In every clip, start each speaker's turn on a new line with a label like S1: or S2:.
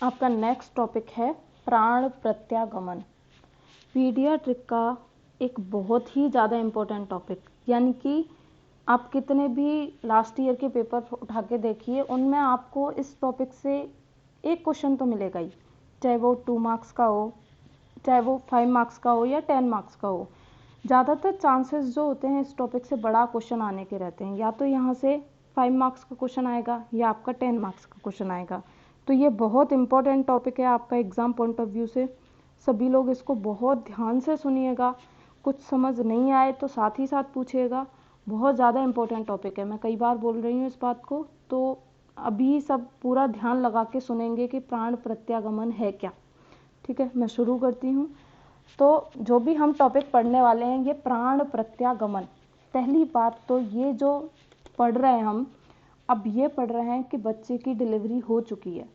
S1: आपका next topic है प्राण प्रत्यागमन। पीडियाट्रिक का एक बहुत ही ज़्यादा इम्पोर्टेंट टॉपिक, यानी कि आप कितने भी लास्ट ईयर के पेपर उठा के देखिए, उनमें आपको इस टॉपिक से एक क्वेश्चन तो मिलेगा ही, चाहे वो 2 मार्क्स का हो, चाहे वो 5 मार्क्स का हो या 10 मार्क्स का हो। ज़्यादातर चांसेस जो होते हैं इस टॉपिक से बड़ा क्वेश्चन आने के रहते हैं, या तो यहाँ से 5 मार्क्स का क्वेश्चन आएगा या आपका 10 मार्क्स का क्वेश्चन आएगा। तो ये बहुत इंपॉर्टेंट टॉपिक है आपका एग्ज़ाम पॉइंट ऑफ व्यू से। सभी लोग इसको बहुत ध्यान से सुनिएगा, कुछ समझ नहीं आए तो साथ ही साथ पूछिएगा। बहुत ज़्यादा इंपॉर्टेंट टॉपिक है, मैं कई बार बोल रही हूँ इस बात को, तो अभी सब पूरा ध्यान लगा के सुनेंगे कि प्राण प्रत्यागमन है क्या। ठीक है, मैं शुरू करती हूँ। तो जो भी हम टॉपिक पढ़ने वाले हैं, ये प्राण प्रत्यागमन। पहली बात तो ये जो पढ़ रहे हैं हम, अब ये पढ़ रहे हैं कि बच्चे की डिलीवरी हो चुकी है,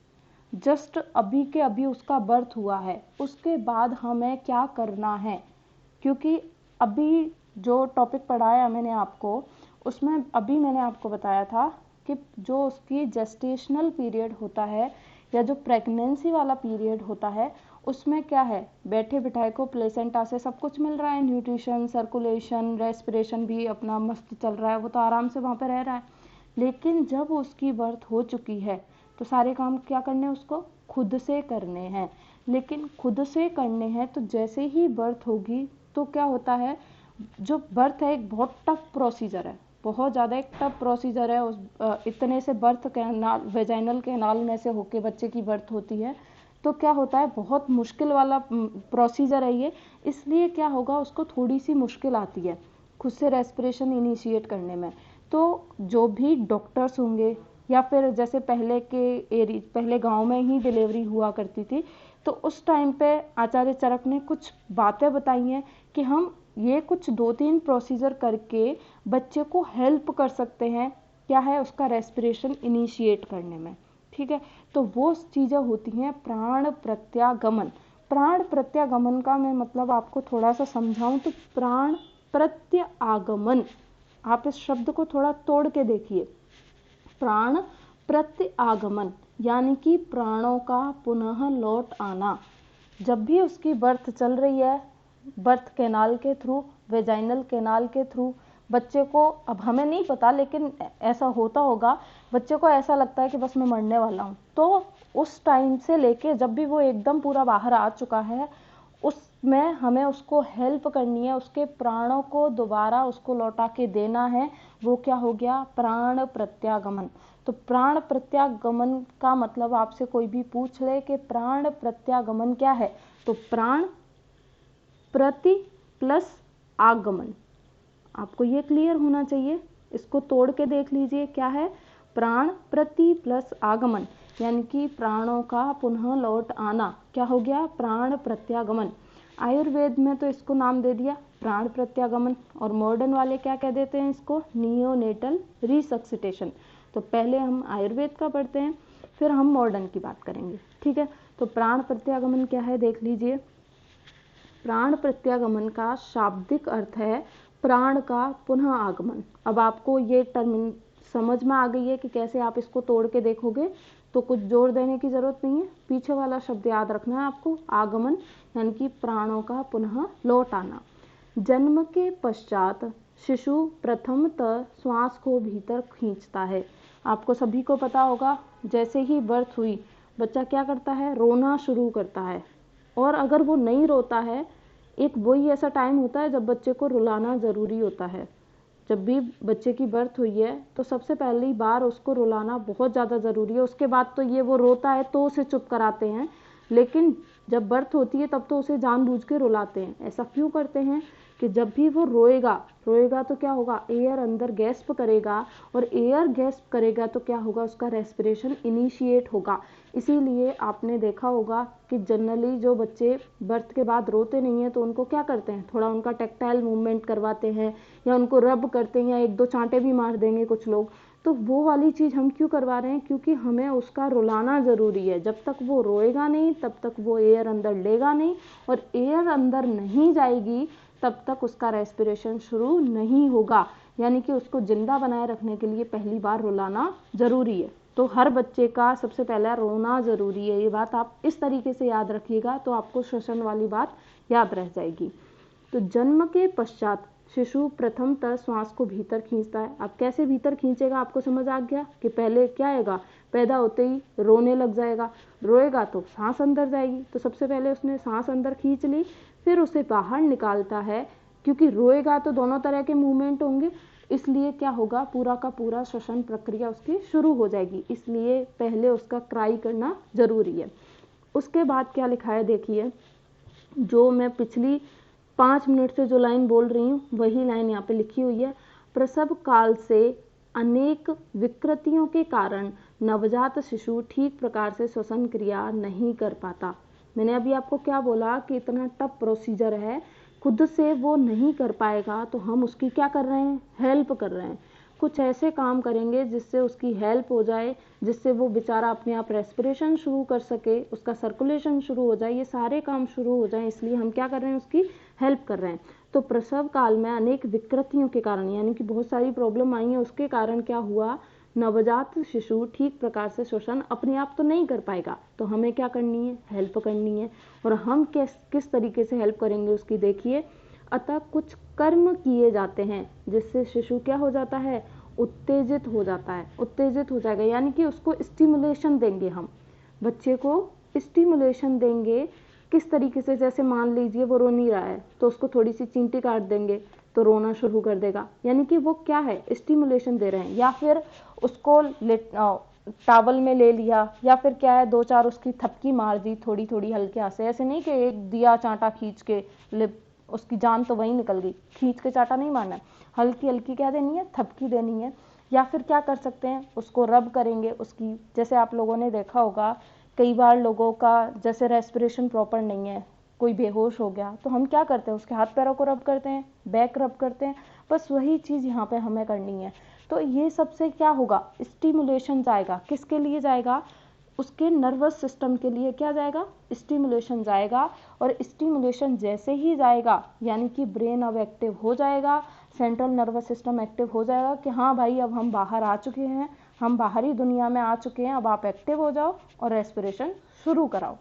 S1: जस्ट अभी के अभी उसका बर्थ हुआ है, उसके बाद हमें क्या करना है। क्योंकि अभी जो टॉपिक पढ़ाया मैंने आपको, उसमें अभी मैंने आपको बताया था कि जो उसकी जेस्टेशनल पीरियड होता है या जो प्रेगनेंसी वाला पीरियड होता है, उसमें क्या है, बैठे बिठाए को प्लेसेंटा से सब कुछ मिल रहा है, न्यूट्रिशन, सर्कुलेशन, रेस्पिरेशन भी अपना मस्त चल रहा है, वो तो आराम से वहाँ पे रह रहा है। लेकिन जब उसकी बर्थ हो चुकी है तो सारे काम क्या करने हैं, उसको खुद से करने हैं। लेकिन खुद से करने हैं तो जैसे ही बर्थ होगी तो क्या होता है, जो बर्थ है एक बहुत टफ प्रोसीजर है, बहुत ज़्यादा एक टफ प्रोसीजर है। उस इतने से बर्थ कैनाल, वेजाइनल कैनाल में से होके बच्चे की बर्थ होती है, तो क्या होता है, बहुत मुश्किल वाला प्रोसीजर है ये। इसलिए क्या होगा, उसको थोड़ी सी मुश्किल आती है खुद से रेस्पिरेशन इनिशिएट करने में। तो जो भी डॉक्टर्स होंगे, या फिर जैसे पहले गांव में ही डिलीवरी हुआ करती थी, तो उस टाइम पे आचार्य चरक ने कुछ बातें बताई हैं कि हम ये कुछ 2-3 प्रोसीजर करके बच्चे को हेल्प कर सकते हैं, क्या है, उसका रेस्पिरेशन इनिशिएट करने में। ठीक है, तो वो चीज़ें होती हैं प्राण प्रत्यागमन। प्राण प्रत्यागमन का मैं मतलब आपको थोड़ा सा समझाऊं तो प्राण प्रत्यागमन, आप इस शब्द को थोड़ा तोड़ के देखिए। प्राण प्रत्यागमन यानी कि प्राणों का पुनः लौट आना। जब भी उसकी बर्थ चल रही है, बर्थ कैनाल के थ्रू, वेजाइनल कैनाल के थ्रू, बच्चे को, अब हमें नहीं पता लेकिन ऐसा होता होगा, बच्चे को ऐसा लगता है कि बस मैं मरने वाला हूँ। तो उस टाइम से लेके जब भी वो एकदम पूरा बाहर आ चुका है, उसमें हमें उसको हेल्प करनी है, उसके प्राणों को दोबारा उसको लौटा के देना है। वो क्या हो गया, प्राण प्रत्यागमन। तो प्राण प्रत्यागमन का मतलब आपसे कोई भी पूछ ले कि प्राण प्रत्यागमन क्या है, तो प्राण प्रति प्लस आगमन, आपको ये क्लियर होना चाहिए। इसको तोड़ के देख लीजिए, क्या है, प्राण प्रति प्लस आगमन, यानी कि प्राणों का पुनः लौट आना, क्या हो गया, प्राण प्रत्यागमन। आयुर्वेद में तो इसको नाम दे दिया प्राण प्रत्यागमन, और मॉडर्न वाले क्या कह देते हैं इसको, नियोनेटल रिसक्सिटेशन। तो पहले हम आयुर्वेद का पढ़ते हैं, फिर हम मॉडर्न की बात करेंगे। ठीक है, तो प्राण प्रत्यागमन क्या है देख लीजिए। प्राण प्रत्यागमन का शाब्दिक अर्थ है प्राण का पुनः आगमन। अब आपको ये टर्म समझ में आ गई है कि कैसे आप इसको तोड़ के देखोगे, तो कुछ जोर देने की जरूरत नहीं है, पीछे वाला शब्द याद रखना है आपको, आगमन यानी कि प्राणों का पुनः लौट आना। जन्म के पश्चात शिशु प्रथमतः श्वास को भीतर खींचता है। आपको सभी को पता होगा, जैसे ही बर्थ हुई बच्चा क्या करता है, रोना शुरू करता है। और अगर वो नहीं रोता है, एक वही ऐसा टाइम होता है जब बच्चे को रुलाना ज़रूरी होता है। जब भी बच्चे की बर्थ हुई है तो सबसे पहली बार उसको रुलाना बहुत ज़्यादा ज़रूरी है। उसके बाद तो ये वो रोता है तो उसे चुप कराते हैं, लेकिन जब बर्थ होती है तब तो उसे जानबूझ के रुलाते हैं। ऐसा क्यों करते हैं कि जब भी वो रोएगा तो क्या होगा, एयर अंदर गैस्प करेगा, और एयर गैस्प करेगा तो क्या होगा, उसका रेस्पिरेशन इनिशिएट होगा। इसीलिए आपने देखा होगा कि जनरली जो बच्चे बर्थ के बाद रोते नहीं हैं तो उनको क्या करते हैं, थोड़ा उनका टेक्टाइल मूवमेंट करवाते हैं, या उनको रब करते हैं, या 1-2 चांटे भी मार देंगे कुछ लोग। तो वो वाली चीज़ हम क्यों करवा रहे हैं, क्योंकि हमें उसका रुलाना ज़रूरी है। जब तक वो रोएगा नहीं तब तक वो एयर अंदर लेगा नहीं, और एयर अंदर नहीं जाएगी तब तक उसका रेस्पिरेशन शुरू नहीं होगा। यानी कि उसको जिंदा बनाए रखने के लिए पहली बार रुलाना ज़रूरी है। तो हर बच्चे का सबसे पहला रोना ज़रूरी है। ये बात आप इस तरीके से याद रखिएगा तो आपको श्वसन वाली बात याद रह जाएगी। तो जन्म के पश्चात शिशु प्रथमतः श्वास को भीतर खींचता है। अब कैसे भीतर खींचेगा आपको समझ आ गया कि पहले क्या आएगा, पैदा होते ही रोने लग जाएगा, रोएगा तो सांस अंदर जाएगी। तो सबसे पहले उसने सांस अंदर खींच ली, फिर उसे बाहर निकालता है, क्योंकि रोएगा तो दोनों तरह के मूवमेंट होंगे, इसलिए क्या होगा, पूरा का पूरा श्वसन प्रक्रिया उसकी शुरू हो जाएगी। इसलिए पहले उसका क्राई करना जरूरी है। उसके बाद क्या लिखा है देखिए, जो मैं पिछली 5 मिनट से जो लाइन बोल रही हूँ वही लाइन यहाँ पे लिखी हुई है। प्रसव काल से अनेक विकृतियों के कारण नवजात शिशु ठीक प्रकार से श्वसन क्रिया नहीं कर पाता। मैंने अभी आपको क्या बोला कि इतना टफ प्रोसीजर है, खुद से वो नहीं कर पाएगा तो हम उसकी क्या कर रहे हैं, हेल्प कर रहे हैं। कुछ ऐसे काम करेंगे जिससे उसकी हेल्प हो जाए, जिससे वो बेचारा अपने आप रेस्पिरेशन शुरू कर सके, उसका सर्कुलेशन शुरू हो जाए, ये सारे काम शुरू हो जाए, इसलिए हम क्या कर रहे हैं, उसकी हेल्प कर रहे हैं। तो प्रसव काल में अनेक विकृतियों के कारण, यानी कि बहुत सारी प्रॉब्लम आई है, उसके कारण क्या हुआ, नवजात शिशु ठीक प्रकार से श्वसन अपने आप तो नहीं कर पाएगा, तो हमें क्या करनी है, हेल्प करनी है। और हम किस तरीके से हेल्प करेंगे उसकी देखिए। अतः कुछ कर्म किए जाते हैं जिससे शिशु क्या हो जाता है, उत्तेजित हो जाता है, उत्तेजित हो जाएगा, यानी कि उसको स्टिमुलेशन देंगे, हम बच्चे को स्टिमुलेशन देंगे। किस तरीके से, जैसे मान लीजिए वो रो नहीं रहा है तो उसको थोड़ी सी चींटी काट देंगे तो रोना शुरू कर देगा, यानी कि वो क्या है, स्टिमुलेशन दे रहे हैं। या फिर उसको टावल में ले लिया, या फिर क्या है, 2-4 उसकी थपकी मार दी थोड़ी थोड़ी हल्के से, ऐसे नहीं कि एक दिया चांटा खींच के उसकी जान तो वहीं निकल गई, खींच के चांटा नहीं मारना है, हल्की हल्की क्या देनी है, थपकी देनी है। या फिर क्या कर सकते हैं, उसको रब करेंगे उसकी, जैसे आप लोगों ने देखा होगा कई बार लोगों का जैसे रेस्पिरेशन प्रॉपर नहीं है, कोई बेहोश हो गया तो हम क्या करते हैं, उसके हाथ पैरों को रब करते हैं, बैक रब करते हैं, बस वही चीज़ यहाँ पे हमें करनी है। तो ये सबसे क्या होगा, स्टिमुलेशन जाएगा, किसके लिए जाएगा, उसके नर्वस सिस्टम के लिए क्या जाएगा, स्टिमुलेशन जाएगा। और स्टिमुलेशन जैसे ही जाएगा यानी कि ब्रेन अब एक्टिव हो जाएगा, सेंट्रल नर्वस सिस्टम एक्टिव हो जाएगा कि हाँ भाई अब हम बाहर आ चुके हैं, हम बाहरी दुनिया में आ चुके हैं, अब आप एक्टिव हो जाओ और रेस्पिरेशन शुरू कराओ।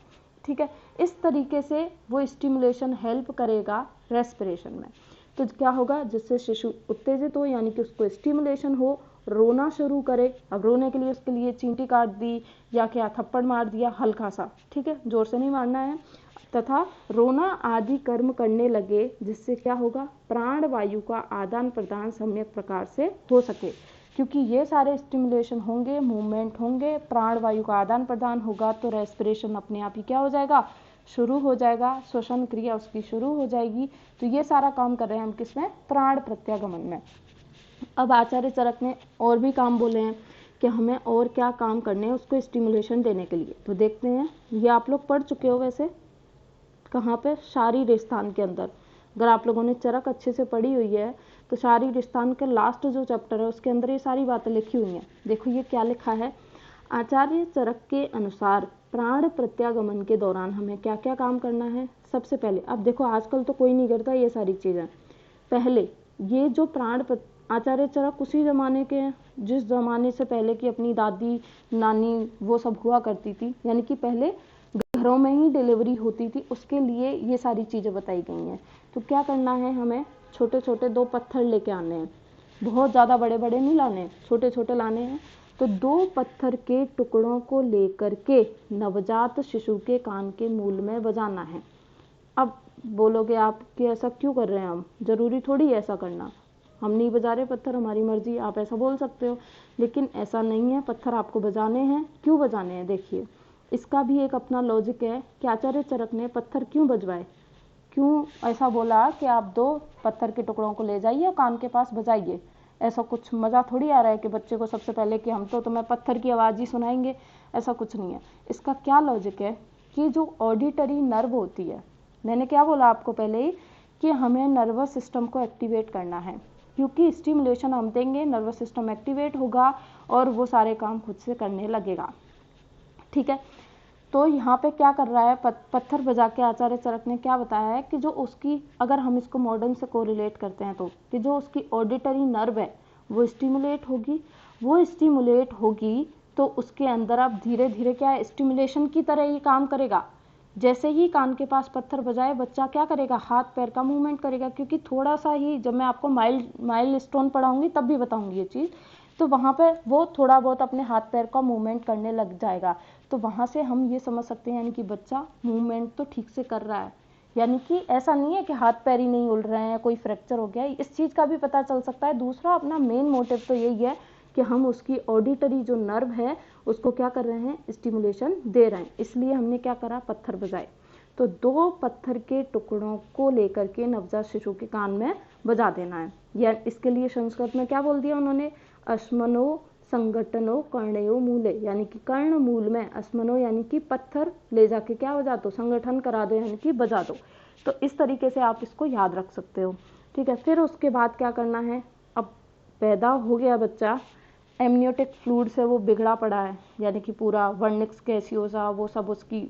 S1: ठीक है, इस तरीके से वो स्टिमुलेशन हेल्प करेगा रेस्पिरेशन में। तो क्या होगा, जिससे शिशु उत्तेजित हो, यानी कि उसको स्टिमुलेशन हो, रोना शुरू करे। अब रोने के लिए उसके लिए चींटी काट दी या क्या थप्पड़ मार दिया हल्का सा, ठीक है, जोर से नहीं मारना है, तथा रोना आदि कर्म करने लगे, जिससे क्या होगा, प्राण वायु का आदान प्रदान सम्यक प्रकार से हो सके। क्योंकि ये सारे स्टिमुलेशन होंगे, मूवमेंट होंगे, प्राण वायु का आदान प्रदान होगा, तो रेस्पिरेशन अपने आप ही क्या हो जाएगा, शुरू हो जाएगा, श्वसन क्रिया उसकी शुरू हो जाएगी। तो ये सारा काम कर रहे हैं हम किसमें, प्राण प्रत्यागमन में। अब आचार्य चरक ने और भी काम बोले हैं कि हमें और क्या काम करने हैं उसको स्टिमुलेशन देने के लिए। तो देखते हैं, ये आप लोग पढ़ चुके हो वैसे, कहाँ पे, शारीर स्थान के अंदर। अगर आप लोगों ने चरक अच्छे से पढ़ी हुई है तो शारीर स्थान के लास्ट जो चैप्टर है उसके अंदर ये सारी बातें लिखी हुई हैं। देखो ये क्या लिखा है, आचार्य चरक के अनुसार प्राण प्रत्यागमन के दौरान हमें क्या क्या काम करना है। सबसे पहले, अब देखो आजकल तो कोई नहीं करता ये सारी चीज़ें, पहले ये जो प्राण आचार्य चरक उसी ज़माने के हैं जिस ज़माने से पहले की अपनी दादी नानी वो सब हुआ करती थी, यानी कि पहले घरों में ही डिलीवरी होती थी, उसके लिए ये सारी चीज़ें बताई गई हैं। तो क्या करना है, हमें छोटे छोटे 2 पत्थर लेके आने हैं, बहुत ज़्यादा बड़े बड़े नहीं लाने, छोटे छोटे लाने हैं। तो 2 पत्थर के टुकड़ों को लेकर के नवजात शिशु के कान के मूल में बजाना है। अब बोलोगे आप कि ऐसा क्यों कर रहे हैं हम, ज़रूरी थोड़ी ऐसा करना, हम नहीं बजा रहे पत्थर, हमारी मर्जी, आप ऐसा बोल सकते हो, लेकिन ऐसा नहीं है, पत्थर आपको बजाने हैं। क्यों बजाने हैं, देखिए इसका भी एक अपना लॉजिक है कि आचार्य चरक ने पत्थर क्यों बजवाए, क्यों ऐसा बोला कि आप 2 पत्थर के टुकड़ों को ले जाइए और कान के पास बजाइए। ऐसा कुछ मज़ा थोड़ी आ रहा है कि बच्चे को सबसे पहले कि हम तो तुम्हें पत्थर की आवाज़ ही सुनाएंगे, ऐसा कुछ नहीं है। इसका क्या लॉजिक है कि जो ऑडिटरी नर्व होती है, मैंने क्या बोला आपको पहले ही कि हमें नर्वस सिस्टम को एक्टिवेट करना है, क्योंकि स्टिमुलेशन हम देंगे, नर्वस सिस्टम एक्टिवेट होगा और वो सारे काम खुद से करने लगेगा। ठीक है, तो यहाँ पे क्या कर रहा है, पत्थर बजा के आचार्य चरक ने क्या बताया है कि जो उसकी, अगर हम इसको मॉडर्न से कोरिलेट करते हैं तो कि जो उसकी ऑडिटरी नर्व है वो स्टिमुलेट होगी, वो स्टिमुलेट होगी तो उसके अंदर आप धीरे धीरे क्या है, स्टिमुलेशन की तरह ये काम करेगा। जैसे ही कान के पास पत्थर बजाए बच्चा क्या करेगा, हाथ पैर का मूवमेंट करेगा, क्योंकि थोड़ा सा ही, जब मैं आपको माइल स्टोन पढ़ाऊंगी तब भी बताऊंगी ये चीज़, तो वहाँ पर वो थोड़ा बहुत अपने हाथ पैर का मूवमेंट करने लग जाएगा। तो वहाँ से हम ये समझ सकते हैं यानी कि बच्चा मूवमेंट तो ठीक से कर रहा है, यानी कि ऐसा नहीं है कि हाथ पैर ही नहीं उड़ रहे हैं, कोई फ्रैक्चर हो गया है, इस चीज़ का भी पता चल सकता है। दूसरा अपना मेन मोटिव तो यही है कि हम उसकी ऑडिटरी जो नर्व है उसको क्या कर रहे हैं, स्टिमुलेशन दे रहे हैं, इसलिए हमने क्या करा, पत्थर बजाए। तो 2 पत्थर के टुकड़ों को लेकर के नवजात शिशु के कान में बजा देना है। या इसके लिए संस्कृत में क्या बोल दिया उन्होंने, अश्मनो संगठनो कर्णयो मूले, यानी कि कर्ण मूल में अश्मनो यानी कि पत्थर ले जाके क्या बजा दो, संगठन करा दो यानी कि बजा दो। तो इस तरीके से आप इसको याद रख सकते हो, ठीक है। फिर उसके बाद क्या करना है, अब पैदा हो गया बच्चा, एमनियोटिक फ्लूइड से वो बिगड़ा पड़ा है, यानी कि पूरा वर्निक्स गैसियोसा वो सब उसकी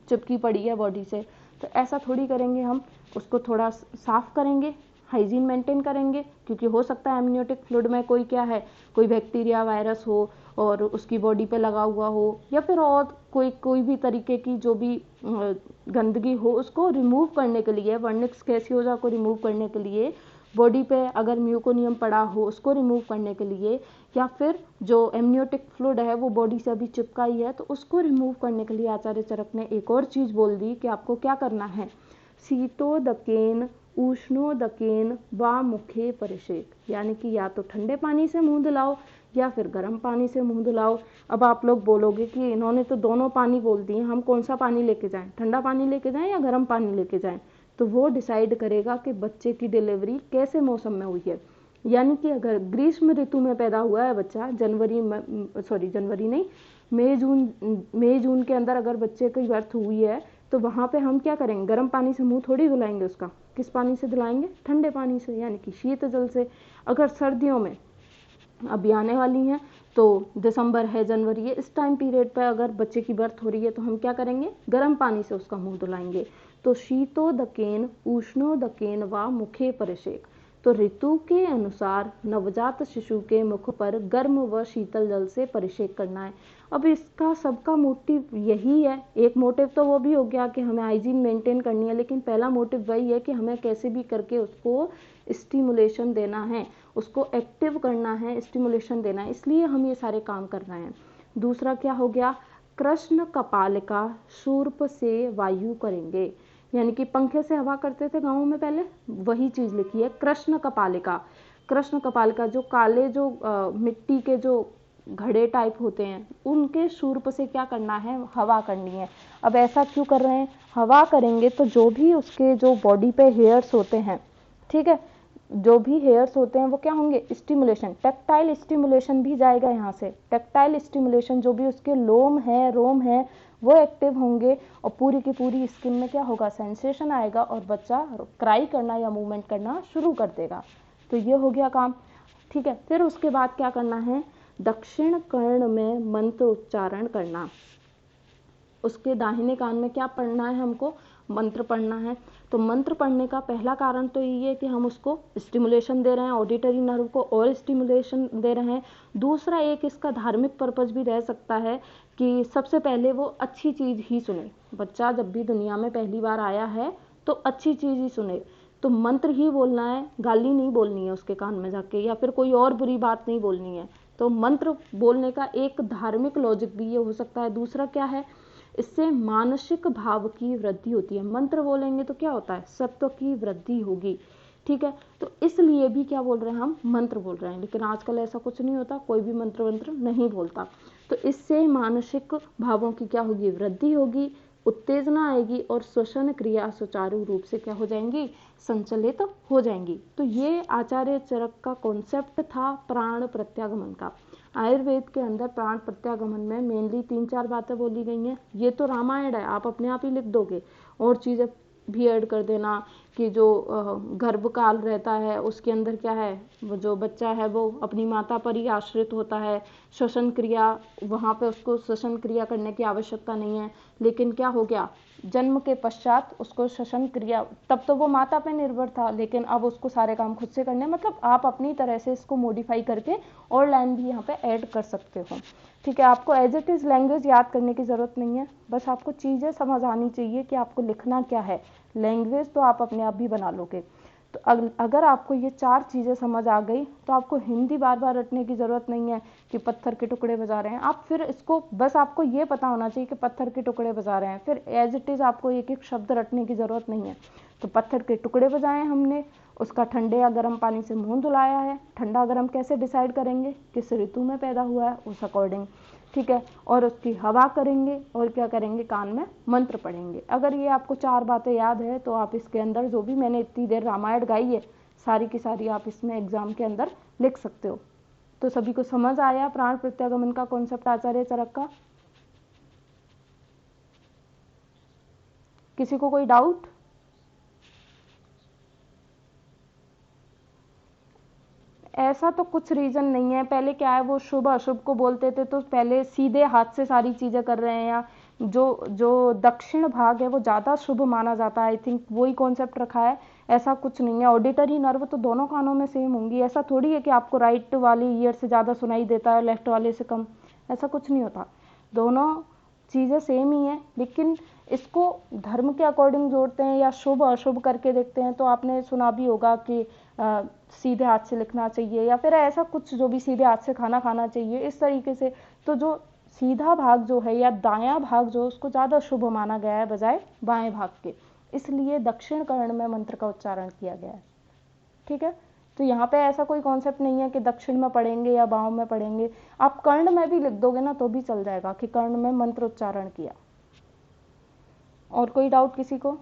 S1: चिपकी पड़ी है बॉडी से, तो ऐसा थोड़ी करेंगे हम, उसको थोड़ा साफ करेंगे, हाइजीन मेंटेन करेंगे, क्योंकि हो सकता है एमनियोटिक फ्लूइड में कोई क्या है, कोई बैक्टीरिया वायरस हो और उसकी बॉडी पे लगा हुआ हो, या फिर और कोई भी तरीके की जो भी गंदगी हो, उसको रिमूव करने के लिए, वर्निक्स गैसियोसा को रिमूव करने के लिए, बॉडी पे अगर म्यूकोनियम पड़ा हो उसको रिमूव करने के लिए, या फिर जो एमनियोटिक फ्लूइड है वो बॉडी से अभी चिपका ही है तो उसको रिमूव करने के लिए आचार्य चरक ने एक और चीज़ बोल दी कि आपको क्या करना है, शीतोदकेन उष्णोदकेन व मुखे परिषेक, यानी कि या तो ठंडे पानी से मुंह धुलाओ या फिर गर्म पानी से मुंह धुलाओ। अब आप लोग बोलोगे कि इन्होंने तो दोनों पानी बोल दिए, हम कौन सा पानी लेके जाएं, ठंडा पानी लेके जाएं या गर्म पानी लेके जाएं, तो वो डिसाइड करेगा कि बच्चे की डिलीवरी कैसे मौसम में हुई है। यानी कि अगर ग्रीष्म ऋतु में पैदा हुआ है बच्चा, जनवरी नहीं, मई जून के अंदर अगर बच्चे की बर्थ हुई है, तो वहाँ पे हम क्या करेंगे, गर्म पानी से मुंह थोड़ी धुलाएंगे उसका, किस पानी से धुलाएंगे, ठंडे पानी से, यानी कि शीत जल से। अगर सर्दियों में अभी आने वाली हैं तो दिसंबर है, जनवरी है, इस टाइम पीरियड पर अगर बच्चे की बर्थ हो रही है तो हम क्या करेंगे, गर्म पानी से उसका मुंह धुलाएंगे। तो शीतोदकेन उष्णोदकेन व मुखे परिषेक, तो ऋतु के अनुसार नवजात शिशु के मुख पर गर्म व शीतल जल से परिषेक करना है। अब इसका सबका मोटिव यही है, एक मोटिव तो वो भी हो गया कि हमें हाइजीन मेंटेन करनी है, लेकिन पहला मोटिव वही है कि हमें कैसे भी करके उसको स्टिमुलेशन देना है, उसको एक्टिव करना है, स्टिमुलेशन देना है, इसलिए हम ये सारे काम कर रहे हैं। दूसरा क्या हो गया, कृष्ण कपालिका शूर्प से वायु करेंगे, यानी कि पंखे से हवा करते थे गाँव में पहले, वही चीज़ लिखी है कृष्ण कपालिका। कृष्ण कपालिका जो काले जो मिट्टी के जो घड़े टाइप होते हैं उनके शूर्प से क्या करना है, हवा करनी है। अब ऐसा क्यों कर रहे हैं, हवा करेंगे तो जो भी उसके जो बॉडी पे हेयर्स होते हैं, ठीक है, जो भी हेयर्स होते हैं वो क्या होंगे, स्टिमुलेशन, टेक्टाइल स्टिमुलेशन भी जाएगा यहाँ से, टेक्टाइल स्टिमुलेशन, जो भी उसके लोम है रोम है वो एक्टिव होंगे और पूरी की पूरी स्किन में क्या होगा, सेंसेशन आएगा और बच्चा क्राई करना या मूवमेंट करना शुरू कर देगा। तो ये हो गया काम, ठीक है। फिर उसके बाद क्या करना है, दक्षिण कर्ण में मंत्र उच्चारण करना, उसके दाहिने कान में क्या पढ़ना है, हमको मंत्र पढ़ना है। तो मंत्र पढ़ने का पहला कारण तो ये है कि हम उसको स्टिमुलेशन दे रहे हैं, ऑडिटरी नर्व को और स्टिमुलेशन दे रहे हैं। दूसरा एक इसका धार्मिक पर्पज भी रह सकता है कि सबसे पहले वो अच्छी चीज़ ही सुने, बच्चा जब भी दुनिया में पहली बार आया है तो अच्छी चीज़ ही सुने, तो मंत्र ही बोलना है, गाली नहीं बोलनी है उसके कान में जाके, या फिर कोई और बुरी बात नहीं बोलनी है। तो मंत्र बोलने का एक धार्मिक लॉजिक भी ये हो सकता है। दूसरा क्या है, इससे मानसिक भाव की वृद्धि होती है, मंत्र बोलेंगे तो क्या होता है, सत्व की वृद्धि होगी, ठीक है। तो इसलिए भी क्या बोल रहे हैं, हम मंत्र बोल रहे हैं, लेकिन आजकल ऐसा कुछ नहीं होता, कोई भी मंत्र नहीं बोलता। तो इससे मानसिक भावों की क्या होगी, वृद्धि होगी, उत्तेजना आएगी और श्वसन क्रिया सुचारू रूप से क्या हो जाएंगी, संचलित हो जाएंगी। तो ये आचार्य चरक का कॉन्सेप्ट था प्राण प्रत्यागमन का। आयुर्वेद के अंदर प्राण प्रत्यागमन में मेनली 3-4 बातें बोली गई हैं। ये तो रामायण है, आप अपने आप ही लिख दोगे, और चीज़ें भी ऐड कर देना कि जो गर्भकाल रहता है उसके अंदर क्या है, वो जो बच्चा है वो अपनी माता पर ही आश्रित होता है। श्वसन क्रिया, वहाँ पे उसको श्वसन क्रिया करने की आवश्यकता नहीं है। लेकिन क्या हो गया, जन्म के पश्चात उसको श्वसन क्रिया, तब तो वो माता पे निर्भर था, लेकिन अब उसको सारे काम खुद से करने, मतलब आप अपनी तरह से इसको मॉडिफाई करके और लाइन भी यहाँ पे ऐड कर सकते हो। ठीक है, आपको एज इट इज़ लैंग्वेज याद करने की ज़रूरत नहीं है, बस आपको चीज़ें समझ आनी चाहिए कि आपको लिखना क्या है। लैंग्वेज तो आप अपने आप भी बना लोगे। तो अगर आपको ये 4 चीज़ें समझ आ गई तो आपको हिंदी बार बार रटने की ज़रूरत नहीं है कि पत्थर के टुकड़े बजा रहे हैं आप, फिर इसको बस आपको ये पता होना चाहिए कि पत्थर के टुकड़े बजा रहे हैं, फिर एज इट इज़ आपको एक एक शब्द रटने की ज़रूरत नहीं है। तो पत्थर के टुकड़े बजाए हमने, उसका ठंडे या गर्म पानी से मुंह धुलाया है। ठंडा गर्म कैसे डिसाइड करेंगे, किस ऋतु में पैदा हुआ है उस अकॉर्डिंग। ठीक है, और उसकी हवा करेंगे और क्या करेंगे, कान में मंत्र पढ़ेंगे। अगर ये आपको 4 बातें याद है तो आप इसके अंदर जो भी मैंने इतनी देर रामायण गाई है सारी की सारी आप इसमें एग्जाम के अंदर लिख सकते हो। तो सभी को समझ आया प्राण प्रत्यागमन का कॉन्सेप्ट आचार्य चरक का? किसी को कोई डाउट? ऐसा तो कुछ रीजन नहीं है। पहले क्या है, वो शुभ अशुभ को बोलते थे, तो पहले सीधे हाथ से सारी चीजें कर रहे हैं, या जो जो दक्षिण भाग है वो ज्यादा शुभ माना जाता है, आई थिंक वही कॉन्सेप्ट रखा है। ऐसा कुछ नहीं है। ऑडिटरी नर्व तो दोनों कानों में सेम होंगी, ऐसा थोड़ी है कि आपको राइट वाली ईयर से ज्यादा सुनाई देता है लेफ्ट वाले से कम, ऐसा कुछ नहीं होता। दोनों चीज़ें सेम ही हैं, लेकिन इसको धर्म के अकॉर्डिंग जोड़ते हैं या शुभ अशुभ करके देखते हैं। तो आपने सुना भी होगा कि सीधे हाथ से लिखना चाहिए, या फिर ऐसा कुछ जो भी सीधे हाथ से खाना खाना चाहिए, इस तरीके से। तो जो सीधा भाग जो है या दायां भाग जो, उसको ज़्यादा शुभ माना गया है बजाय बाएं भाग के, इसलिए दक्षिण कर्ण में मंत्र का उच्चारण किया गया है। ठीक है, तो यहाँ पे ऐसा कोई कॉन्सेप्ट नहीं है कि दक्षिण में पढ़ेंगे या बाँव में पढ़ेंगे। आप कर्ण में भी लिख दोगे ना तो भी चल जाएगा कि कर्ण में मंत्र उच्चारण किया। और कोई डाउट किसी को?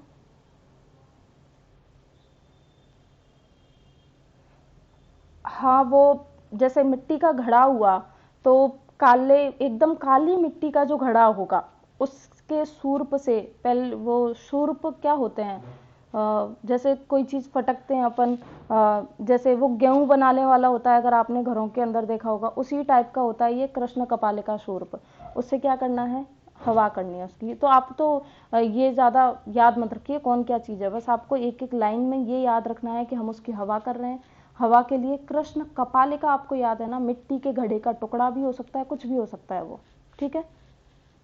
S1: हाँ, वो जैसे मिट्टी का घड़ा हुआ, तो काले, एकदम काली मिट्टी का जो घड़ा होगा उसके सूर्प से पहले, वो सूर्प क्या होते हैं, जैसे कोई चीज़ फटकते हैं अपन, जैसे वो गेहूं बनाने वाला होता है, अगर आपने घरों के अंदर देखा होगा, उसी टाइप का होता है ये कृष्ण कपालिका सूर्प। उससे क्या करना है, हवा करनी है उसकी। तो आप तो ये ज़्यादा याद मत रखिए कौन क्या चीज़ है, बस आपको एक एक लाइन में ये याद रखना है कि हम उसकी हवा कर रहे हैं। हवा के लिए कृष्ण कपालिका आपको याद है ना, मिट्टी के घड़े का टुकड़ा भी हो सकता है, कुछ भी हो सकता है वो। ठीक है,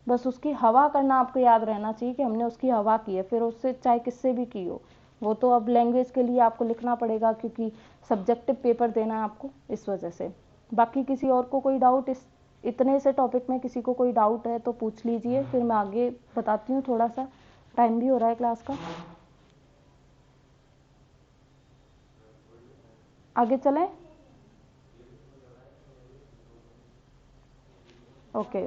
S1: बस उसकी हवा करना आपको याद रहना चाहिए कि हमने उसकी हवा की है, फिर उससे चाहे किससे भी की हो। वो तो अब लैंग्वेज के लिए आपको लिखना पड़ेगा क्योंकि सब्जेक्टिव पेपर देना है आपको, इस वजह से। बाकी किसी और को कोई डाउट, इस इतने से टॉपिक में किसी को कोई डाउट है तो पूछ लीजिए, फिर मैं आगे बताती हूँ। थोड़ा सा टाइम भी हो रहा है क्लास का, आगे चलें? ओके।